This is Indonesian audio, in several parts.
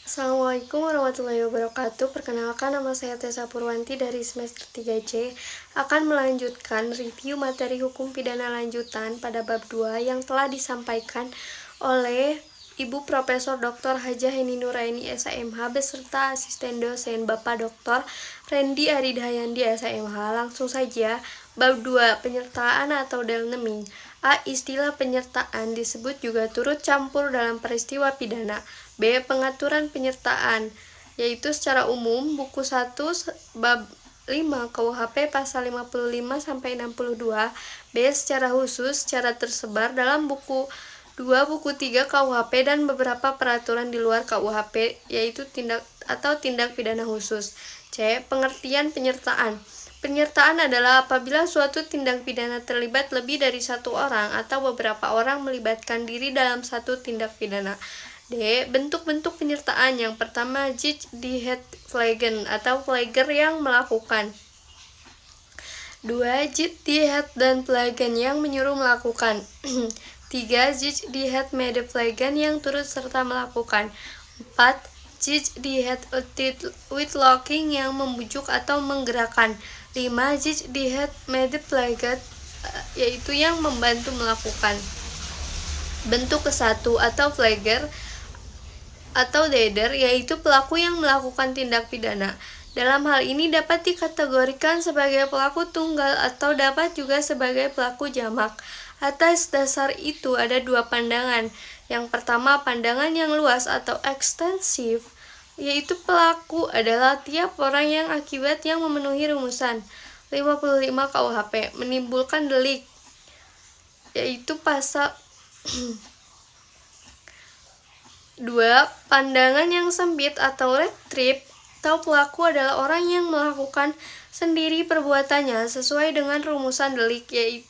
Assalamualaikum warahmatullahi wabarakatuh. Perkenalkan, nama saya Tessa Purwanti dari semester 3C akan melanjutkan review materi hukum pidana lanjutan pada bab 2 yang telah disampaikan oleh Ibu Profesor Dr. Hajah Heni Nuraini SMH beserta asisten dosen Bapak Dr. Rendi Aridhayandi SMH. Langsung saja, bab 2 penyertaan atau delneming. A. Istilah penyertaan disebut juga turut campur dalam peristiwa pidana. B. Pengaturan penyertaan, yaitu secara umum buku 1 bab 5 KUHP pasal 55 sampai 62. B. Secara khusus secara tersebar dalam buku 2, buku 3 KUHP dan beberapa peraturan di luar KUHP, yaitu tindak pidana khusus. C. Pengertian penyertaan. Penyertaan adalah apabila suatu tindak pidana terlibat lebih dari satu orang atau beberapa orang melibatkan diri dalam satu tindak pidana. D. Bentuk-bentuk penyertaan. Yang pertama, Jichtigheidpleging atau pleger yang melakukan. 2. Jichtigheidpleging yang menyuruh melakukan. 3. Jichtigheidmedepleging yang turut serta melakukan. 4. Jichtigheidutwitloking yang membujuk atau menggerakkan. 5. Jichtigheidmedepleging yaitu yang membantu melakukan. Bentuk ke-1 atau pleger atau dader, yaitu pelaku yang melakukan tindak pidana. Dalam hal ini dapat dikategorikan sebagai pelaku tunggal atau dapat juga sebagai pelaku jamak. Atas dasar itu ada dua pandangan. Yang pertama, pandangan yang luas atau ekstensif, yaitu pelaku adalah tiap orang yang akibat yang memenuhi rumusan 55 KUHP menimbulkan delik, yaitu pasal 2. Pandangan yang sempit atau restrip atau pelaku adalah orang yang melakukan sendiri perbuatannya sesuai dengan rumusan delik, yaitu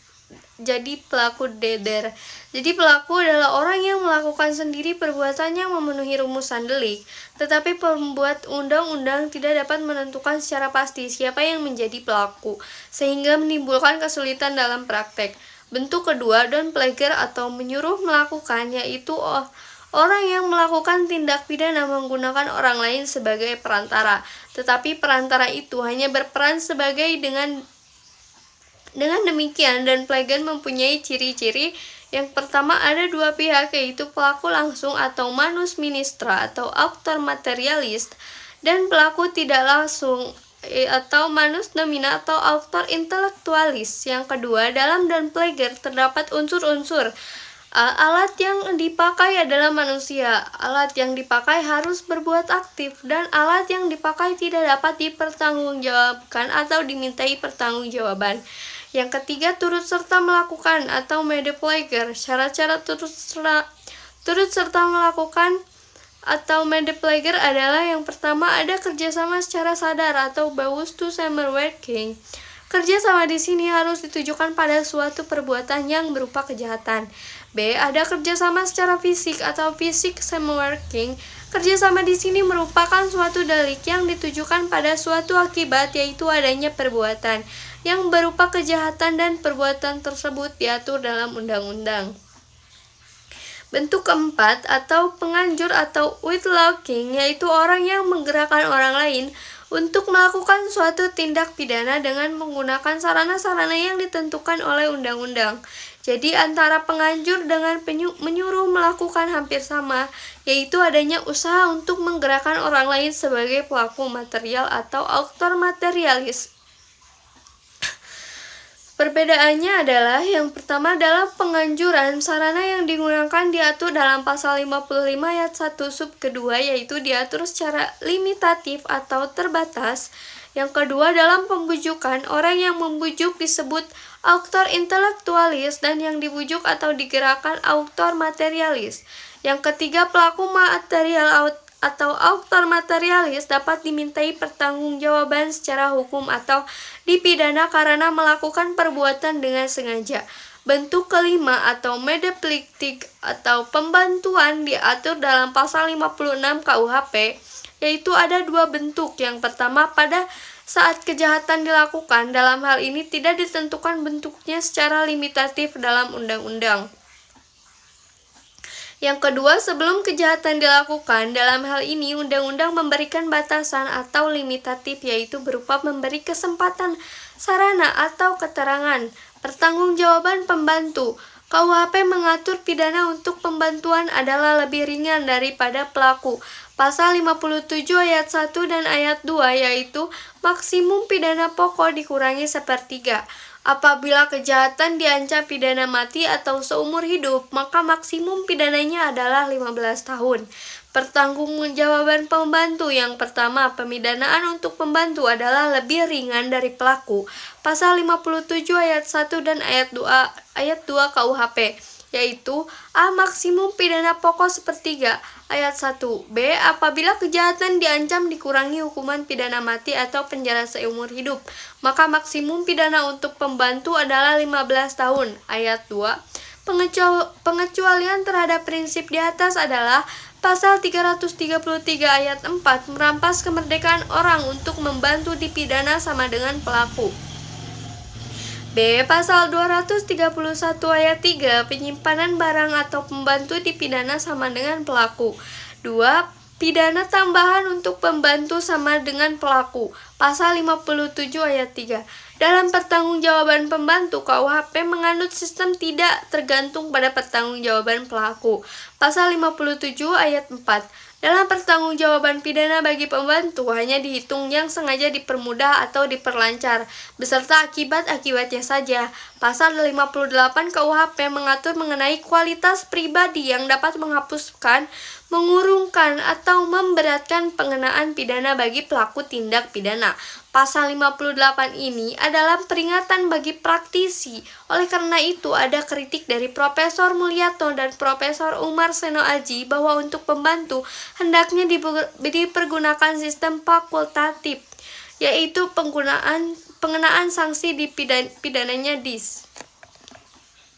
jadi pelaku dader. Jadi pelaku adalah orang yang melakukan sendiri perbuatan yang memenuhi rumusan delik, tetapi pembuat undang-undang tidak dapat menentukan secara pasti siapa yang menjadi pelaku, sehingga menimbulkan kesulitan dalam praktek. Bentuk kedua, downpleger atau menyuruh melakukan, yaitu orang yang melakukan tindak pidana menggunakan orang lain sebagai perantara, tetapi perantara itu hanya berperan sebagai dengan demikian, downpleger mempunyai ciri-ciri. Yang pertama, ada dua pihak, yaitu pelaku langsung atau manus ministra atau auctor materialis, dan pelaku tidak langsung atau manus nomina atau auctor intellectualis. Yang kedua, dalam downpleger terdapat unsur-unsur. Alat yang dipakai adalah manusia. Alat yang dipakai harus berbuat aktif, dan alat yang dipakai tidak dapat dipertanggungjawabkan atau dimintai pertanggungjawaban. Yang ketiga, turut serta melakukan atau medepleger. Syarat-syarat turut serta melakukan atau medepleger adalah: yang pertama, ada kerjasama secara sadar atau both to working. Kerjasama di sini harus ditujukan pada suatu perbuatan yang berupa kejahatan. B. Ada kerjasama secara fisik atau fisik working. Kerjasama di sini merupakan suatu delik yang ditujukan pada suatu akibat, yaitu adanya perbuatan yang berupa kejahatan, dan perbuatan tersebut diatur dalam undang-undang. Bentuk keempat atau penganjur atau witloking, yaitu orang yang menggerakkan orang lain untuk melakukan suatu tindak pidana dengan menggunakan sarana-sarana yang ditentukan oleh undang-undang. Jadi antara penganjur dengan menyuruh melakukan hampir sama, yaitu adanya usaha untuk menggerakkan orang lain sebagai pelaku material atau auctor materialis. Perbedaannya adalah: yang pertama, dalam penganjuran, sarana yang digunakan diatur dalam pasal 55 ayat 1 sub kedua, yaitu diatur secara limitatif atau terbatas. Yang kedua, dalam pembujukan, orang yang membujuk disebut auctor intellectualis, dan yang dibujuk atau digerakkan auctor materialis. Yang ketiga, pelaku material atau auctor materialis dapat dimintai pertanggungjawaban secara hukum atau dipidana karena melakukan perbuatan dengan sengaja. Bentuk kelima atau medeplectic atau pembantuan diatur dalam pasal 56 KUHP, yaitu ada dua bentuk. Yang pertama, pada saat kejahatan dilakukan. Dalam hal ini tidak ditentukan bentuknya secara limitatif dalam undang-undang. Yang kedua, sebelum kejahatan dilakukan, dalam hal ini undang-undang memberikan batasan atau limitatif, yaitu berupa memberi kesempatan, sarana atau keterangan. Pertanggungjawaban pembantu. KUHP mengatur pidana untuk pembantuan adalah lebih ringan daripada pelaku. Pasal 57 ayat 1 dan ayat 2 yaitu maksimum pidana pokok dikurangi sepertiga. Apabila kejahatan diancam pidana mati atau seumur hidup, maka maksimum pidananya adalah 15 tahun. Pertanggungjawaban pembantu. Yang pertama, pemidanaan untuk pembantu adalah lebih ringan dari pelaku. Pasal 57 ayat 1 dan ayat 2 KUHP, yaitu A. Maksimum pidana pokok sepertiga. Ayat 1. B. Apabila kejahatan diancam dikurangi hukuman pidana mati atau penjara seumur hidup, maka maksimum pidana untuk pembantu adalah 15 tahun. Ayat 2. Pengecualian terhadap prinsip di atas adalah Pasal 333 ayat 4 merampas kemerdekaan orang untuk membantu dipidana sama dengan pelaku. B. Pasal 231 ayat 3 penyimpanan barang atau pembantu dipidana sama dengan pelaku. 2. Pidana tambahan untuk pembantu sama dengan pelaku. Pasal 57 ayat 3. Dalam pertanggungjawaban pembantu, KUHP menganut sistem tidak tergantung pada pertanggungjawaban pelaku. Pasal 57 ayat 4. Dalam pertanggungjawaban pidana bagi pembantu hanya dihitung yang sengaja dipermudah atau diperlancar, beserta akibat-akibatnya saja. Pasal 58 KUHP mengatur mengenai kualitas pribadi yang dapat menghapuskan, mengurungkan, atau memberatkan pengenaan pidana bagi pelaku tindak pidana. Pasal 58 ini adalah peringatan bagi praktisi. Oleh karena itu, ada kritik dari Profesor Mulyato dan Profesor Umar Seno Aji bahwa untuk pembantu hendaknya dipergunakan sistem fakultatif, yaitu pengenaan sanksi di pidananya DIS.